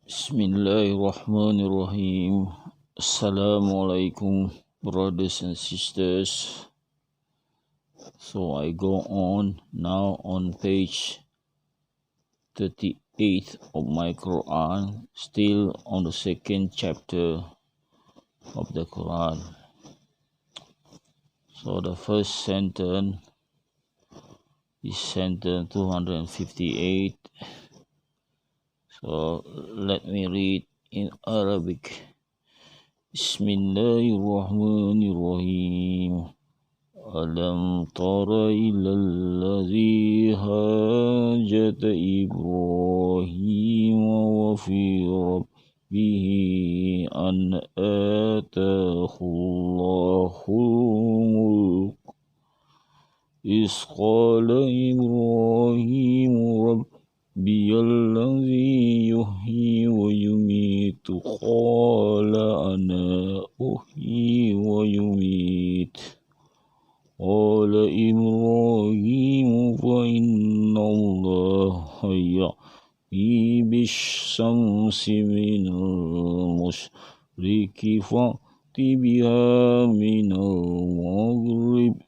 Bismillahirrahmanirrahim. Assalamualaikum, brothers and sisters. So I go on now on page 38 of my Quran, still on the second chapter of the Quran. So the first sentence is sentence 258. So let me read in Arabic. Bismillahirrahmanirrahim. Alam tara ila alladhi hajata Ibrahim wa fi rabbihi an atahu Allahul mulk. Is qala Ibrahim Rabbiyalladhi yuhyi wa yumitu qala ana uhyi wa yumit. Qala Ibrahim fa inna Allaha ya'ti bish-shamsi minal mushriki fa'ti biha minal maghrib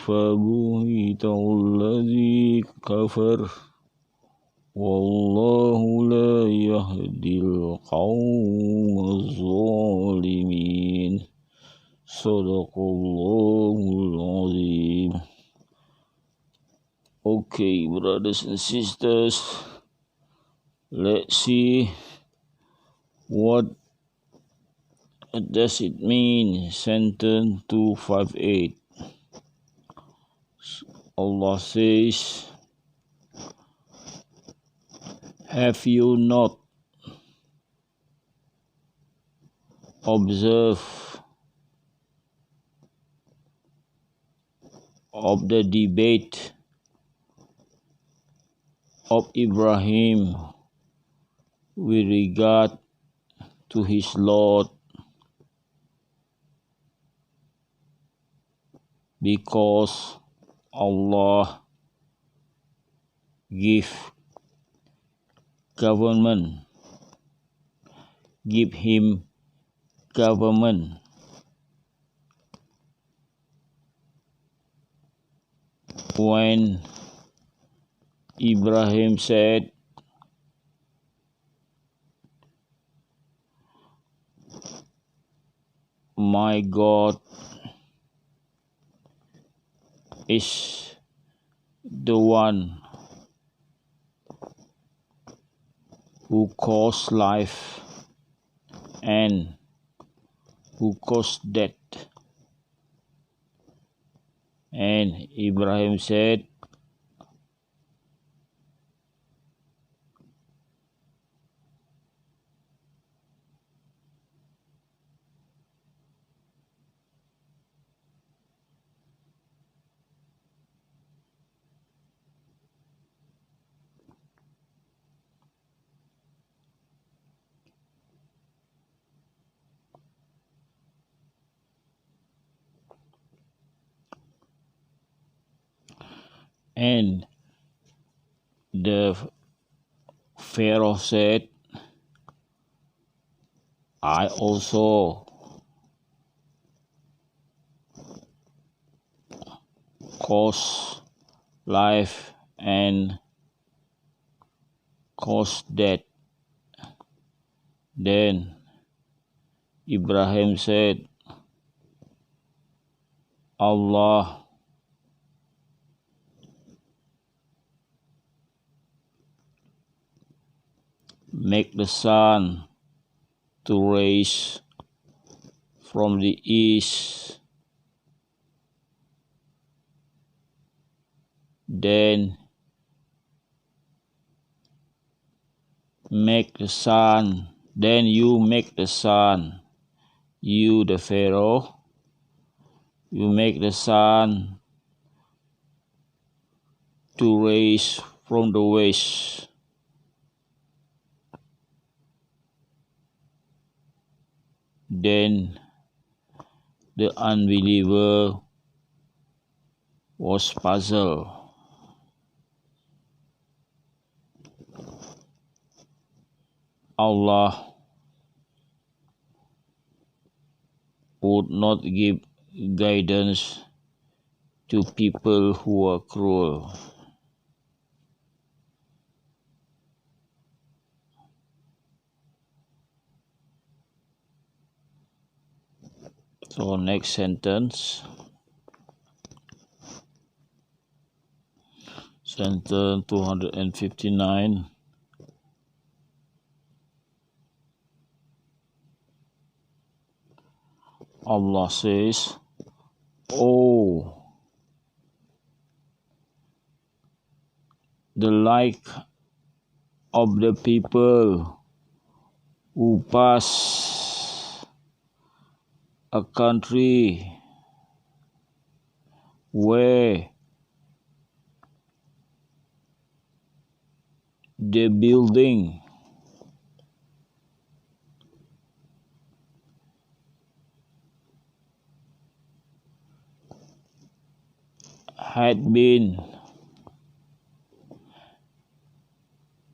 فبهت الذي كفر والله لا يهدي القوم الظالمين. صدق الله العظيم. Okay, brothers and sisters, let's see what does it mean, sentence 258. Allah says, have you not observed of the debate of Ibrahim with regard to his Lord, because Allah give him government when Ibrahim said, my God is the one who caused life and who caused death. And Ibrahim said, and the Pharaoh said, I also cause life and cause death. Then Ibrahim said, Allah make the sun to rise from the east, then you make the sun, you the Pharaoh, you make the sun to rise from the west. Then the unbeliever was puzzled. Allah would not give guidance to people who are cruel. So next sentence. Sentence 259. Allah says, "Oh, the like of the people who pass a country where the building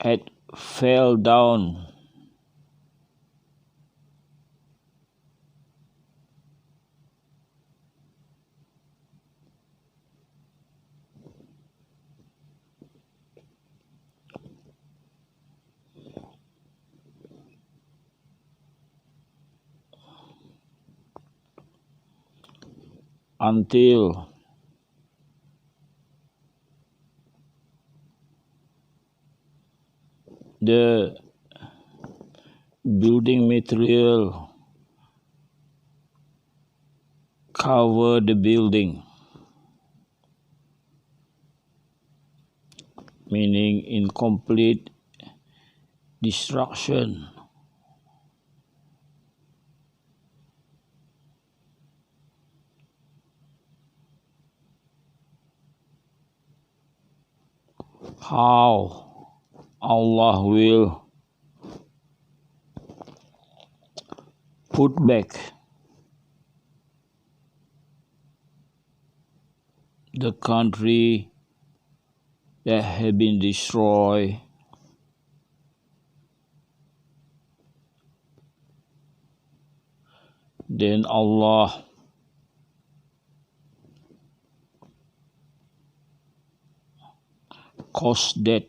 had fell down, until the building material cover the building," meaning in complete destruction. How Allah will put back the country that had been destroyed. Then Allah caused that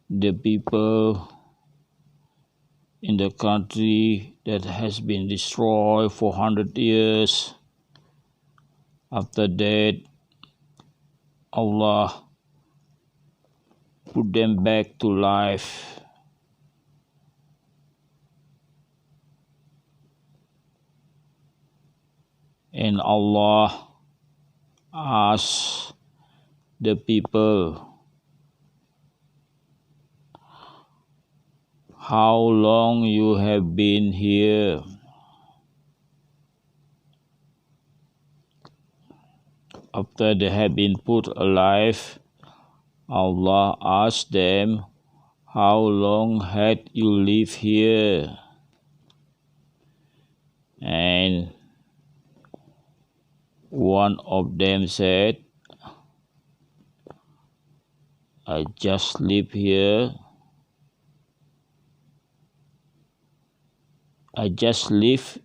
the people in the country that has been destroyed for 100 years, after that Allah put them back to life. And Allah asked the people, "How long you have been here?" After they had been put alive, Allah asked them, "How long had you lived here?" And one of them said, "I just live here. I just live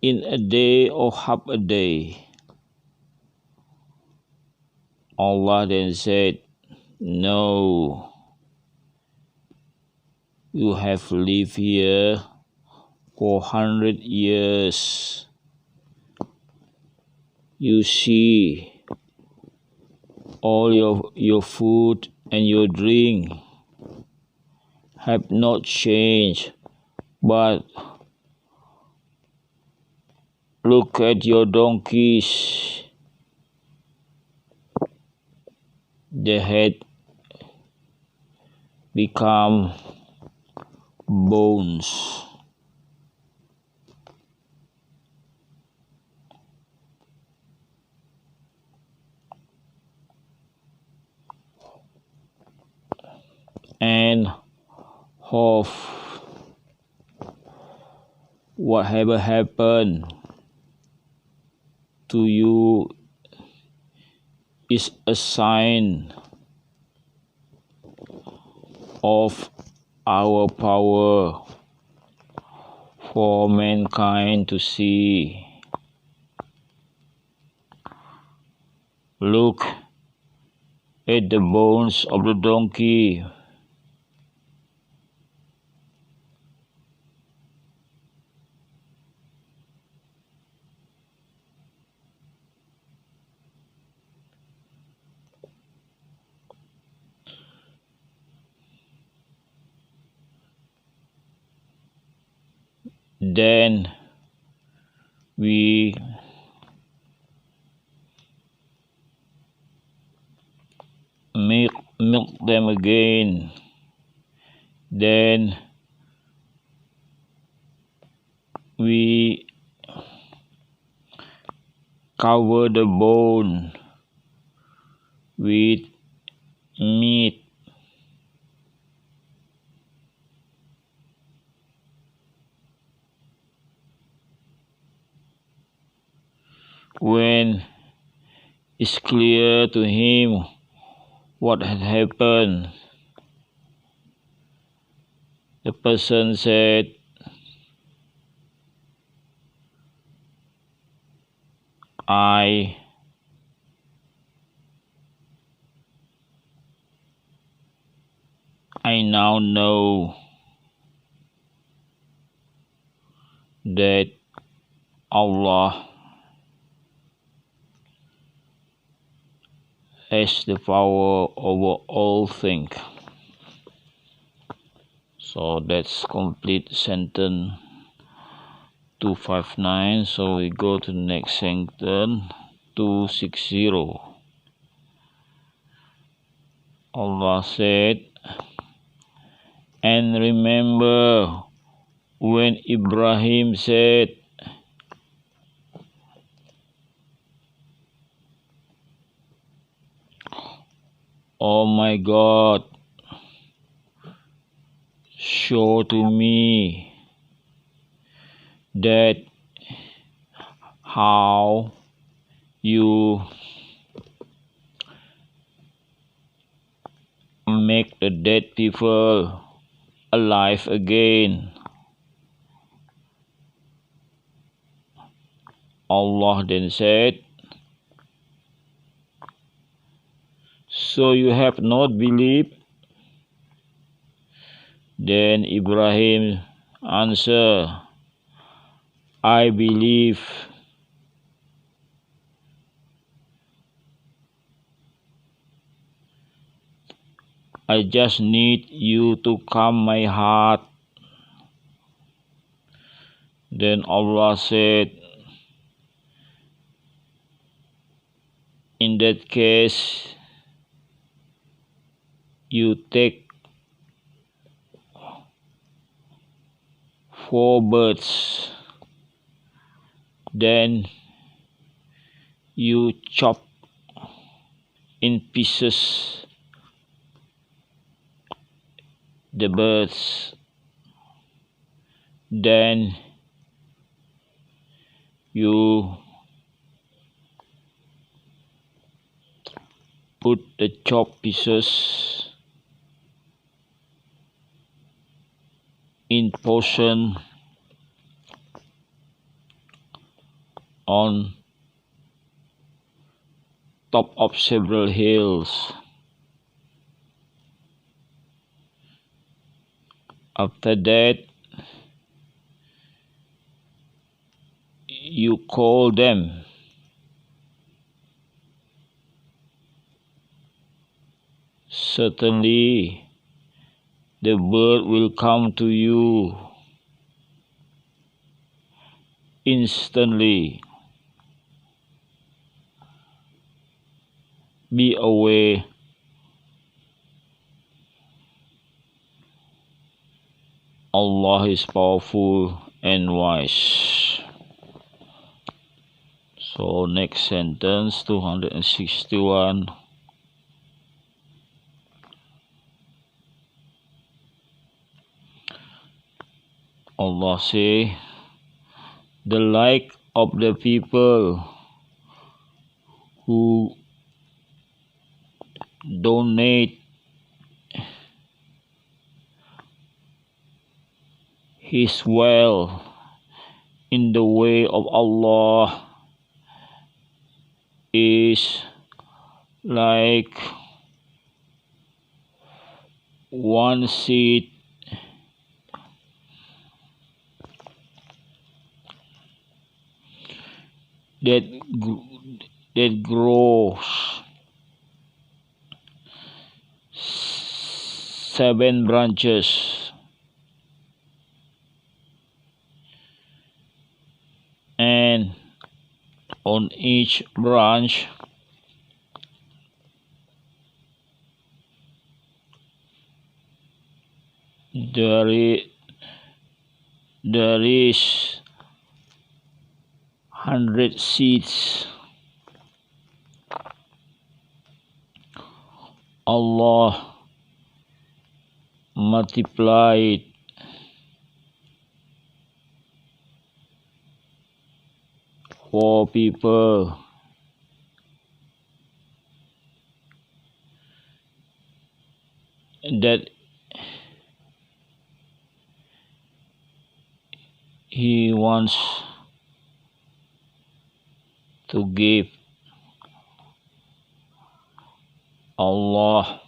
in a day or half a day." Allah then said, "No, you have lived here for 100 years. You see, all your food and your drink have not changed, but look at your donkeys. They had become bones." And of whatever happened to you is a sign of our power for mankind to see. Look at the bones of the donkey. Then we milk them again. Then we cover the bone with meat. When it's clear to him what had happened, the person said, I now know that Allah has the power over all things. So that's complete sentence 259. So we go to the next sentence 260. Allah said, and remember when Ibrahim said, oh my God, show to me that how you make the dead people alive again. Allah then said, so you have not believed? Then Ibrahim answered, I believe. I just need you to calm my heart. Then Allah said, in that case, you take 4 birds, then you chop in pieces the birds, then you put the chopped pieces in portion on top of several hills. After that, you call them. Certainly, the bird will come to you instantly. Be aware. Allah is powerful and wise. So next sentence 261. Allah say, the like of the people who donate his well in the way of Allah is like one seed that grows 7 branches, and on each branch there is 100 seeds. Allah multiplied for people that he wants to give. Allah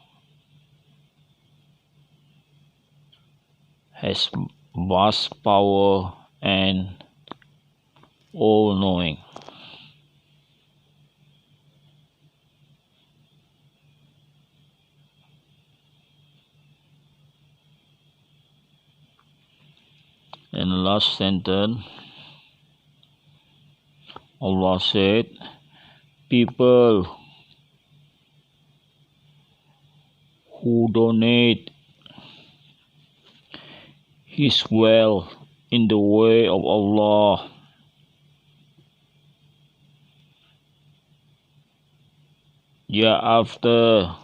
has vast power and all-knowing. And the last sentence, Allah said, people who donate his wealth in the way of Allah, hereafter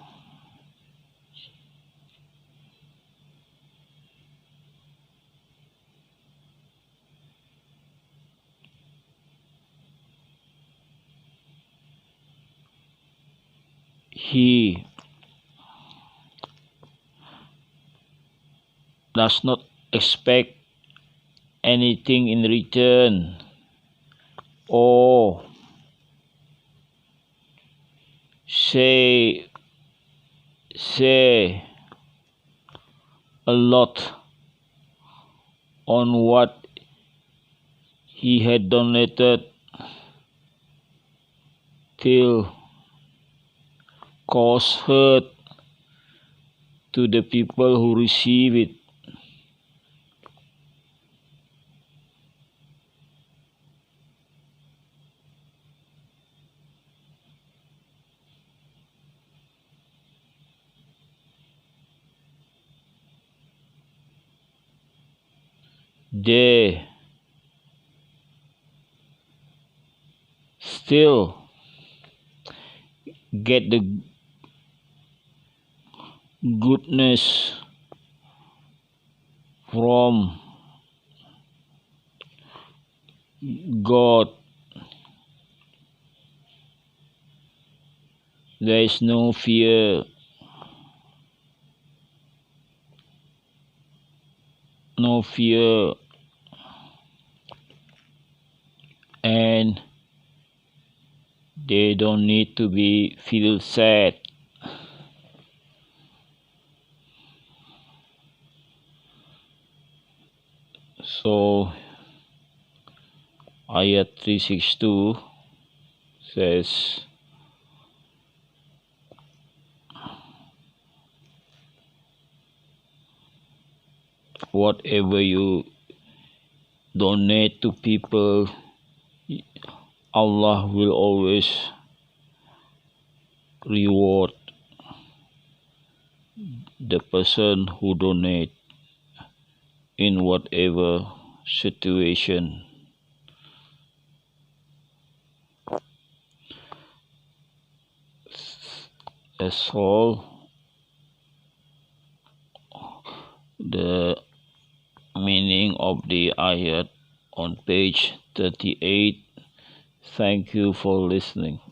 he does not expect anything in return, or say a lot on what he had donated till cause hurt to the people who receive it. They still get the goodness from God. There is no fear, and they don't need to feel sad. So ayat 362 says, whatever you donate to people, Allah will always reward the person who donate in whatever situation. That's all the meaning of the ayat on page 38. Thank you for listening.